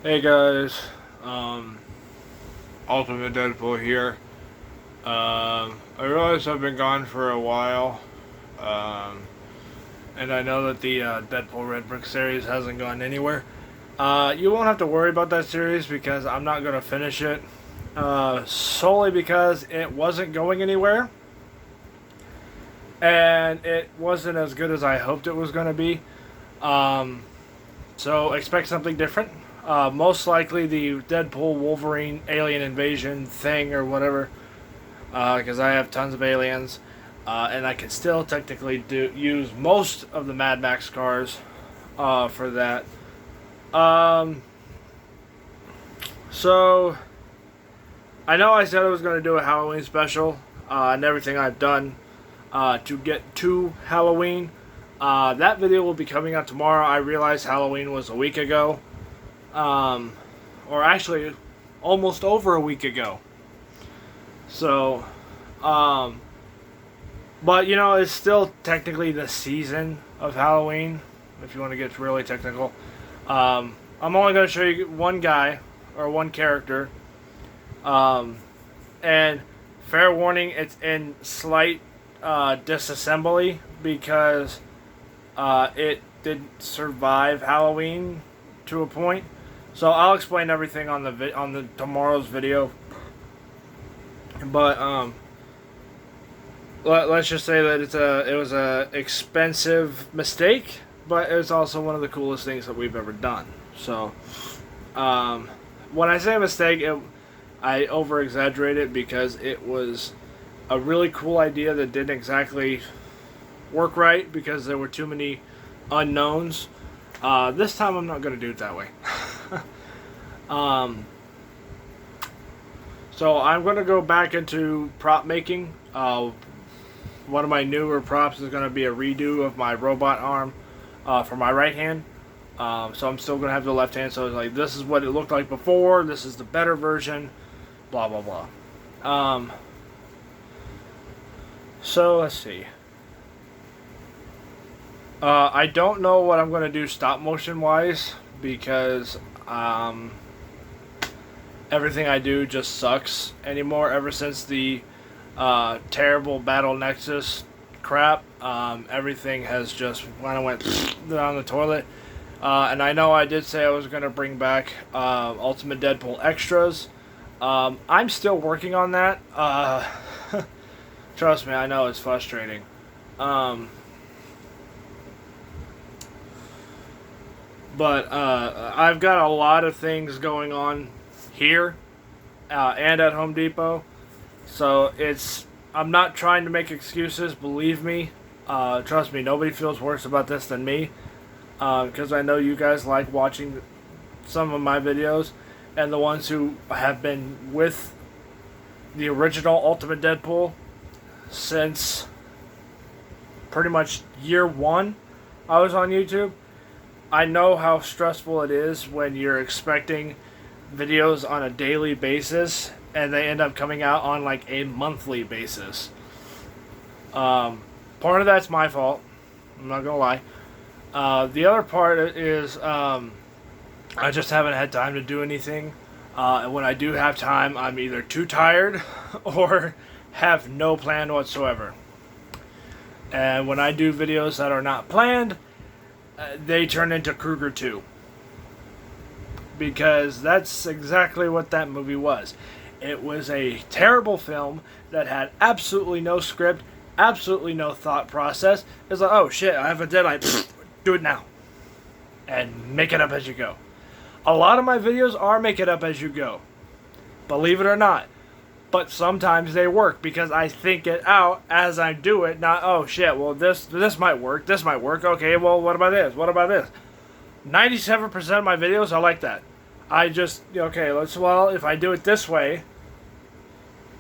Hey guys, um, Ultimate Deadpool here. I realize I've been gone for a while, um, and I know that the Deadpool Red Brick series hasn't gone anywhere. You won't have to worry about that series because I'm not going to finish it, solely because it wasn't going anywhere, and it wasn't as good as I hoped it was going to be. Um, so expect something different. Most likely the Deadpool Wolverine alien invasion thing or whatever, because I have tons of aliens, and I can still technically use most of the Mad Max cars for that. Um, so I know I said I was going to do a Halloween special, and everything I've done to get to Halloween. That video will be coming out tomorrow. I realized Halloween was a week ago. Um, or actually almost over a week ago. So, um, but it's still technically the season of Halloween, if you want to get really technical. I'm only going to show you one guy or one character. Um, and fair warning, it's in slight disassembly because it didn't survive Halloween to a point. So I'll explain everything on the tomorrow's video. But let's just say that it was a expensive mistake, but it was also one of the coolest things that we've ever done. So when I say mistake, I over exaggerate it because it was a really cool idea that didn't exactly work right because there were too many unknowns. This time I'm not going to do it that way. So I'm going to go back into prop making. One of my newer props is going to be a redo of my robot arm for my right hand. So I'm still going to have the left hand. So it's like, this is what it looked like before. This is the better version. Blah, blah, blah. So let's see. I don't know what I'm going to do stop motion wise because everything I do just sucks anymore ever since the terrible Battle Nexus crap. Everything has just kind of went down the toilet. And I know I did say I was going to bring back Ultimate Deadpool extras. I'm still working on that. Trust me, I know it's frustrating. But I've got a lot of things going on here and at Home Depot. So I'm not trying to make excuses, believe me. Trust me, nobody feels worse about this than me. Because I know you guys like watching some of my videos. And the ones who have been with the original Ultimate Deadpool since pretty much year one I was on YouTube. I know how stressful it is when you're expecting videos on a daily basis and they end up coming out on like a monthly basis. Part of that's my fault. I'm not gonna lie. The other part is I just haven't had time to do anything. And when I do have time, I'm either too tired or have no plan whatsoever. And when I do videos that are not planned, they turn into Kruger 2. Because that's exactly what that movie was. It was a terrible film that had absolutely no script, absolutely no thought process. It's like, oh shit, I have a deadline. Do it now. And make it up as you go. A lot of my videos are make it up as you go. Believe it or not. But sometimes they work because I think it out as I do it. Not, oh shit, well this might work, this might work. Okay, well what about this? What about this? 97% of my videos are like that. I just, okay, if I do it this way,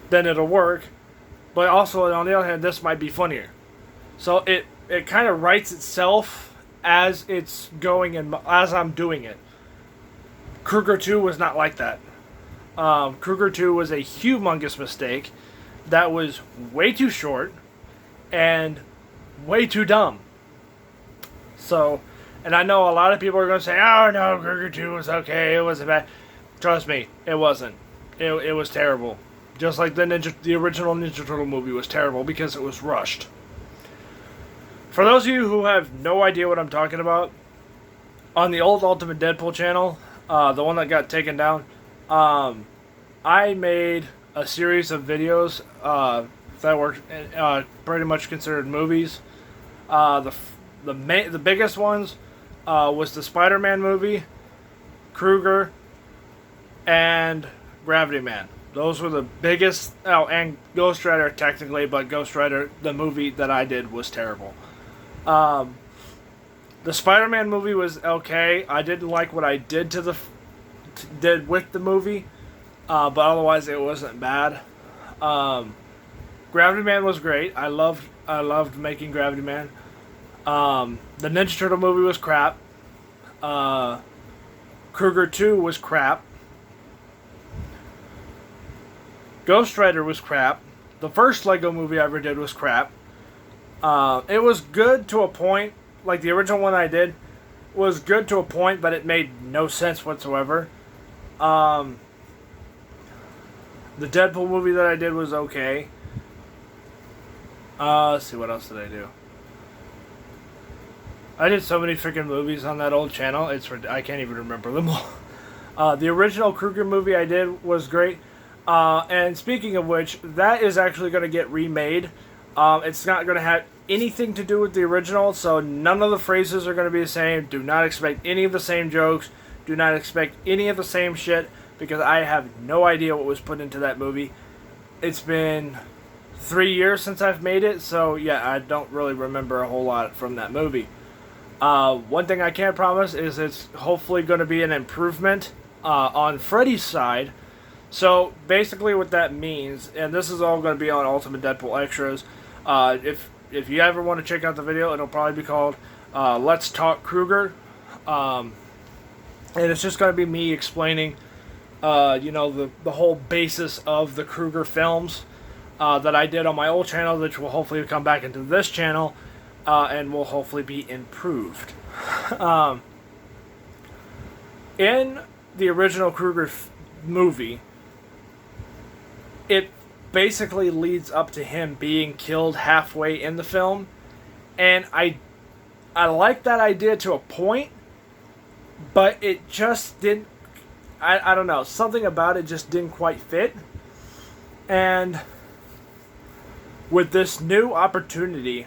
then it'll work. But also, on the other hand, this might be funnier. So it kind of writes itself as it's going and as I'm doing it. Kruger 2 was not like that. Kruger 2 was a humongous mistake that was way too short and way too dumb. So, And I know a lot of people are going to say, oh no, Krueger 2 was okay, it wasn't bad. Trust me, it wasn't. It was terrible. Just like the original Ninja Turtle movie was terrible because it was rushed. For those of you who have no idea what I'm talking about, on the old Ultimate Deadpool channel, the one that got taken down, I made a series of videos that were pretty much considered movies. The biggest ones was the Spider-Man movie, Krueger, and Gravity Man. Those were the biggest. Oh, and Ghost Rider technically, but Ghost Rider, the movie that I did, was terrible. The Spider-Man movie was okay. I didn't like what I did did with the movie, but otherwise it wasn't bad. Gravity Man was great. I loved making Gravity Man. The Ninja Turtle movie was crap. Krueger 2 was crap. Ghost Rider was crap. The first Lego movie I ever did was crap. It was good to a point. Like the original one I did was good to a point, but it made no sense whatsoever. The Deadpool movie that I did was okay. Let's see, what else did I do? I did so many freaking movies on that old channel. I can't even remember them all. The original Krueger movie I did was great. And speaking of which, that is actually going to get remade. It's not going to have anything to do with the original, so none of the phrases are going to be the same. Do not expect any of the same jokes. Do not expect any of the same shit, because I have no idea what was put into that movie. It's been 3 years since I've made it, so yeah, I don't really remember a whole lot from that movie. One thing I can promise is it's hopefully going to be an improvement on Freddy's side. So basically what that means, and this is all going to be on Ultimate Deadpool Extras, if you ever want to check out the video, it'll probably be called Let's Talk Krueger. And it's just going to be me explaining, the whole basis of the Krueger films that I did on my old channel, which will hopefully come back into this channel, and will hopefully be improved. In the original Krueger movie, it basically leads up to him being killed halfway in the film, and I like that idea to a point, but it just didn't. I don't know, something about it just didn't quite fit. And with this new opportunity,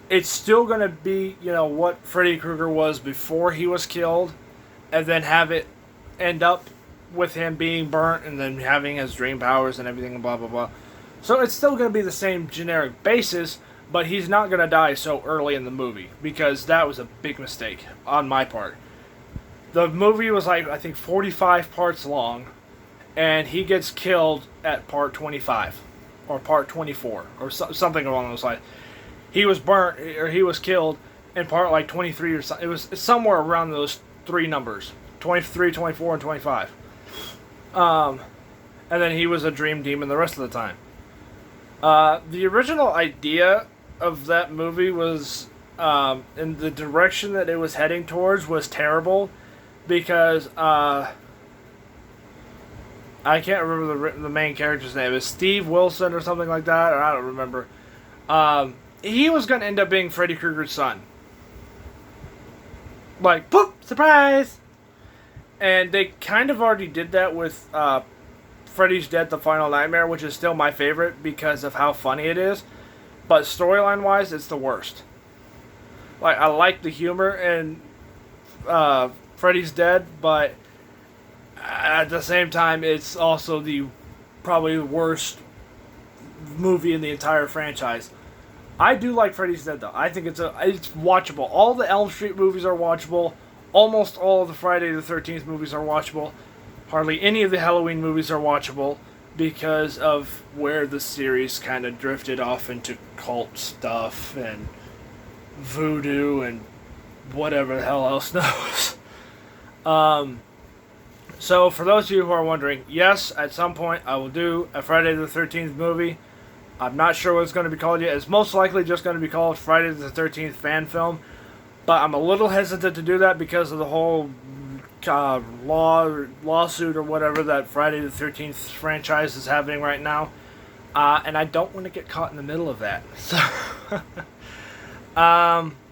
it's still going to be, what Freddy Krueger was before he was killed, and then have it end up with him being burnt and then having his dream powers and everything, blah, blah, blah. So it's still going to be the same generic basis, but he's not going to die so early in the movie, because that was a big mistake on my part. The movie was I think 45 parts long, and he gets killed at part 25, or part 24, or something along those lines. He was burnt, or he was killed in part 23 or something. It was somewhere around those three numbers, 23, 24, and 25. And then he was a dream demon the rest of the time. The original idea of that movie was, in the direction that it was heading towards, was terrible, because I can't remember the main character's name. It's Steve Wilson or something like that, or I don't remember. He was going to end up being Freddy Krueger's son. Like, poop, surprise! And they kind of already did that with Freddy's Dead: The Final Nightmare, which is still my favorite because of how funny it is. But storyline-wise, it's the worst. I like the humor in Freddy's Dead, but at the same time, it's also probably the worst movie in the entire franchise. I do like Freddy's Dead, though. I think it's watchable. All the Elm Street movies are watchable. Almost all of the Friday the 13th movies are watchable. Hardly any of the Halloween movies are watchable because of where the series kind of drifted off into cult stuff and voodoo and whatever the hell else knows. So for those of you who are wondering, yes, at some point I will do a Friday the 13th movie. I'm not sure what it's going to be called yet. It's most likely just going to be called Friday the 13th fan film. But I'm a little hesitant to do that because of the whole lawsuit or whatever that Friday the 13th franchise is happening right now. And I don't want to get caught in the middle of that. So,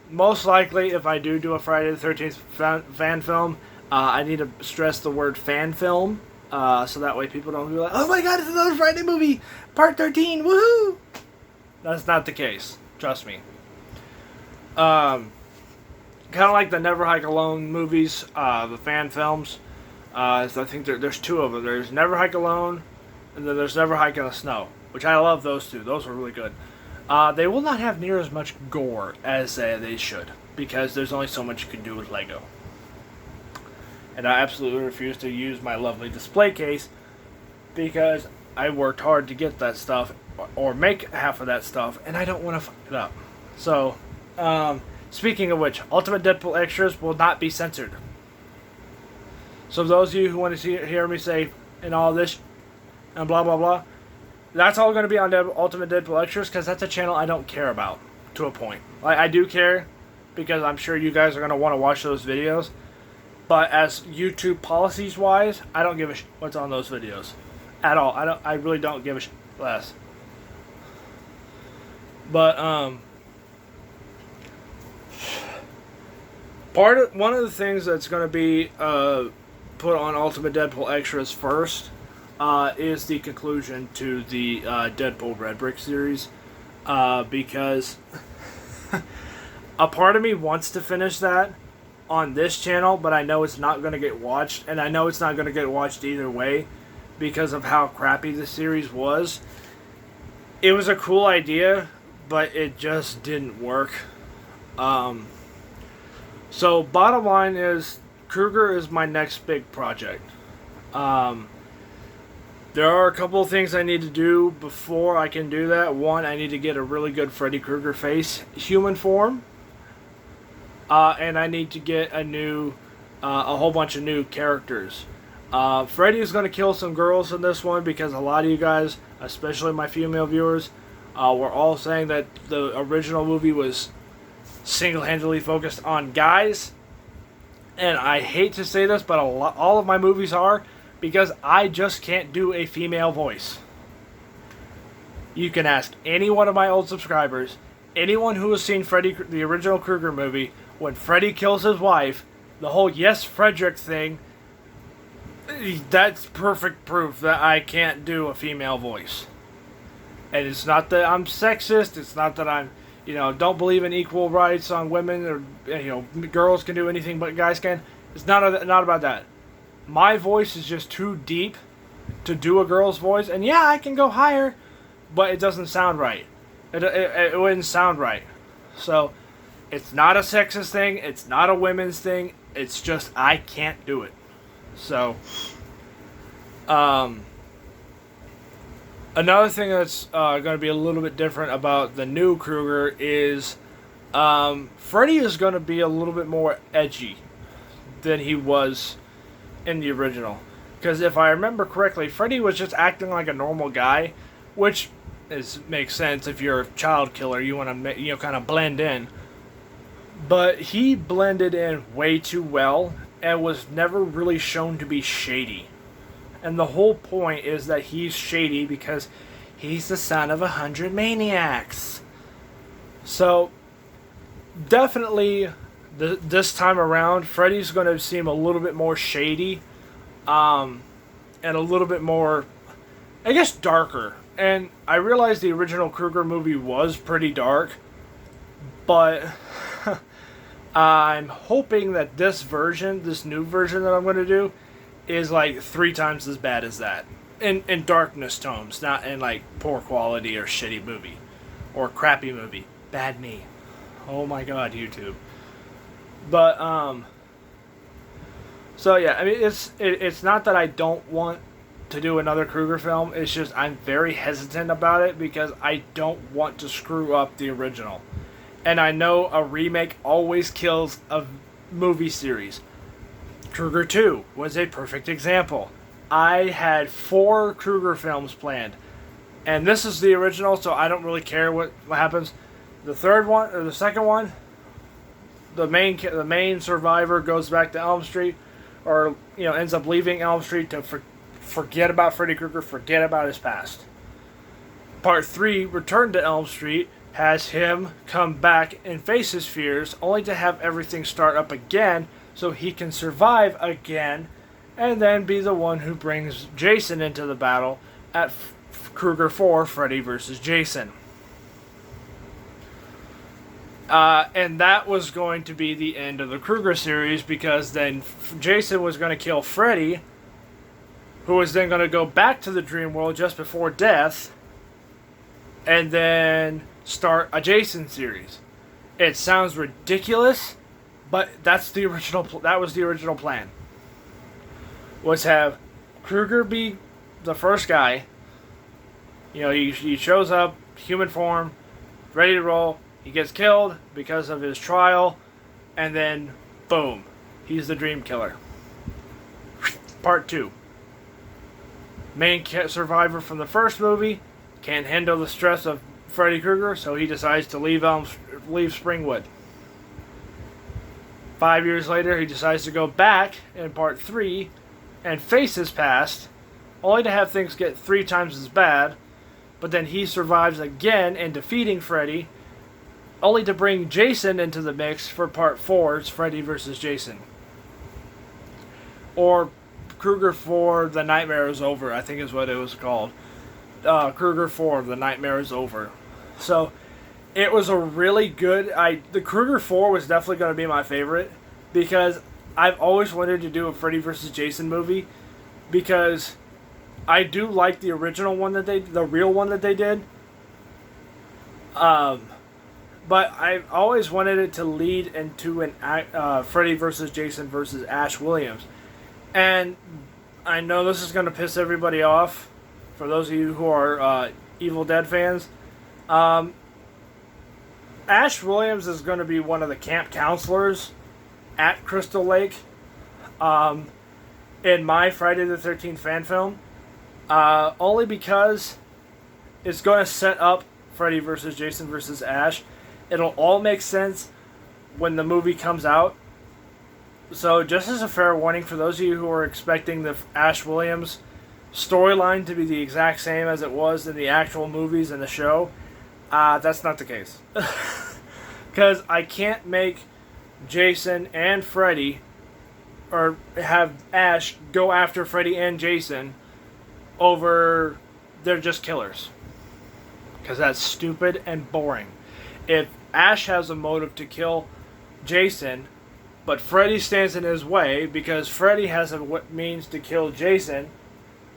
most likely, if I do a Friday the 13th fan film, I need to stress the word fan film. So that way people don't be like, oh my god, it's another Friday movie! Part 13, woohoo! That's not the case. Trust me. Kind of like the Never Hike Alone movies, the fan films. I think there's two of them. There's Never Hike Alone, and then there's Never Hike in the Snow, which I love those two. Those are really good. They will not have near as much gore as they should, because there's only so much you can do with Lego. And I absolutely refuse to use my lovely display case, because I worked hard to get that stuff, or make half of that stuff, and I don't want to fuck it up. So, speaking of which, Ultimate Deadpool extras will not be censored. So those of you who want to hear me say and all this and blah blah blah, that's all going to be on Ultimate Deadpool extras, because that's a channel I don't care about to a point. I do care because I'm sure you guys are going to want to watch those videos, but as YouTube policies wise, I don't give a shit what's on those videos at all. I really don't give a shit less. But one of the things that's going to be put on Ultimate Deadpool extras first is the conclusion to the Deadpool Red Brick series, because a part of me wants to finish that on this channel, but I know it's not going to get watched, and I know it's not going to get watched either way because of how crappy the series was. It was a cool idea, but it just didn't work. So bottom line is, Krueger is my next big project. There are a couple of things I need to do before I can do that. One, I need to get a really good Freddy Krueger face, human form. And I need to get a whole bunch of new characters. Freddy is going to kill some girls in this one, because a lot of you guys, especially my female viewers, were all saying that the original movie was single-handedly focused on guys. And I hate to say this, but all of my movies are, because I just can't do a female voice. You can ask any one of my old subscribers, anyone who has seen Freddy, the original Krueger movie, when Freddy kills his wife, the whole yes Frederick thing, that's perfect proof that I can't do a female voice. And it's not that I'm sexist, it's not that I'm, don't believe in equal rights on women, or, girls can do anything but guys can. It's not about that. My voice is just too deep to do a girl's voice, and yeah, I can go higher, but it doesn't sound right. It wouldn't sound right. So, it's not a sexist thing, it's not a women's thing, it's just I can't do it. So, another thing that's going to be a little bit different about the new Krueger is Freddy is going to be a little bit more edgy than he was in the original. Because if I remember correctly, Freddy was just acting like a normal guy, which makes sense if you're a child killer. You want to kind of blend in. But he blended in way too well and was never really shown to be shady. And the whole point is that he's shady because he's the son of 100 maniacs. So, definitely, this time around, Freddy's going to seem a little bit more shady. And a little bit more, I guess, darker. And I realize the original Krueger movie was pretty dark. But I'm hoping that this new version that I'm going to do, is like 3 times as bad as that. In darkness tones, not in like poor quality or shitty movie. Or crappy movie. Bad me. Oh my god, YouTube. But, so yeah, I mean, it's not that I don't want to do another Krueger film, it's just I'm very hesitant about it because I don't want to screw up the original. And I know a remake always kills a movie series. Krueger 2 was a perfect example. I had 4 Krueger films planned. And this is the original, so I don't really care what happens. The third one, or the second one, the main survivor goes back to Elm Street, or ends up leaving Elm Street to forget about Freddy Krueger, forget about his past. Part 3, Return to Elm Street, has him come back and face his fears, only to have everything start up again so he can survive again, and then be the one who brings Jason into the battle at Krueger 4, Freddy vs. Jason. And that was going to be the end of the Krueger series, because then Jason was going to kill Freddy, who was then going to go back to the dream world just before death, and then start a Jason series. It sounds ridiculous, but that was the original plan. Was have Krueger be the first guy. He shows up, human form, ready to roll. He gets killed because of his trial, and then boom, he's the dream killer. Part 2. Main survivor from the first movie can't handle the stress of Freddy Krueger, so he decides to leave Springwood. 5 years later, he decides to go back in Part 3 and face his past, only to have things get 3 times as bad, but then he survives again in defeating Freddy, only to bring Jason into the mix for Part 4's Freddy vs. Jason. Or Krueger 4, The Nightmare is Over, I think is what it was called. Krueger 4, The Nightmare is Over. So, it was a really good... The Krueger 4 was definitely going to be my favorite, because I've always wanted to do a Freddy vs. Jason movie, because I do like the original one the real one that they did. But I've always wanted it to lead into an Freddy vs. Jason versus Ash Williams. And I know this is going to piss everybody off, for those of you who are Evil Dead fans. Ash Williams is going to be one of the camp counselors at Crystal Lake in my Friday the 13th fan film. Only because it's going to set up Freddy vs. Jason vs. Ash. It'll all make sense when the movie comes out. So just as a fair warning for those of you who are expecting the Ash Williams storyline to be the exact same as it was in the actual movies and the show, that's not the case. Because I can't make Jason and Freddy, or have Ash go after Freddy and Jason over they're just killers. Because that's stupid and boring. If Ash has a motive to kill Jason, but Freddy stands in his way because Freddy has a means to kill Jason,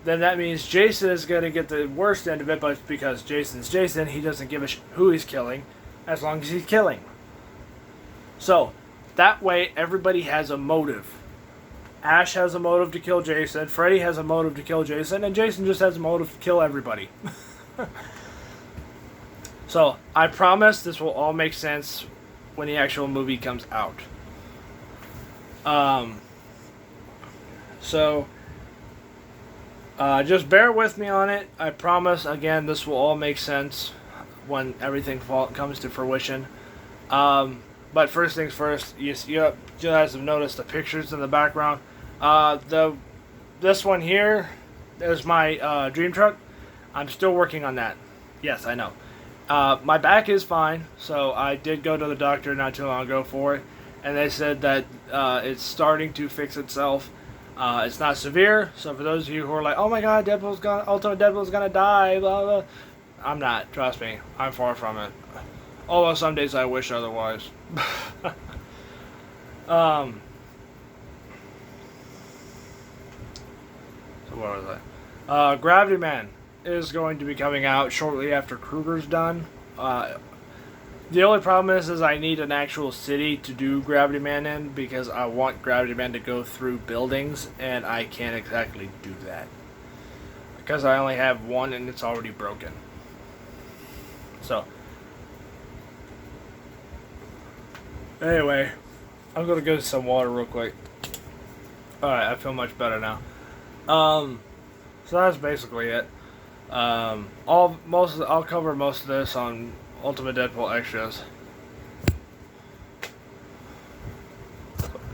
then that means Jason is going to get the worst end of it, but because Jason's Jason, he doesn't give a who he's killing, as long as he's killing. So, that way everybody has a motive. Ash has a motive to kill Jason, Freddy has a motive to kill Jason, and Jason just has a motive to kill everybody. So, I promise this will all make sense when the actual movie comes out. Just bear with me on it. I promise, again, this will all make sense when everything comes to fruition. But first things first, you guys have noticed the pictures in the background. This one here is my dream truck. I'm still working on that. Yes, I know. My back is fine, so I did go to the doctor not too long ago for it, and they said that it's starting to fix itself. It's not severe, so for those of you who are like, oh my god, Ultimate Deadpool's gonna die, blah, blah, I'm not, trust me, I'm far from it. Although some days I wish otherwise. So what was that? Gravity Man is going to be coming out shortly after Krueger's done. The only problem is I need an actual city to do Gravity Man in, because I want Gravity Man to go through buildings, and I can't exactly do that. Because I only have one and it's already broken. So, anyway, I'm going to go to some water real quick. Alright, I feel much better now. So that's basically it. I'll cover most of this on Ultimate Deadpool Extras.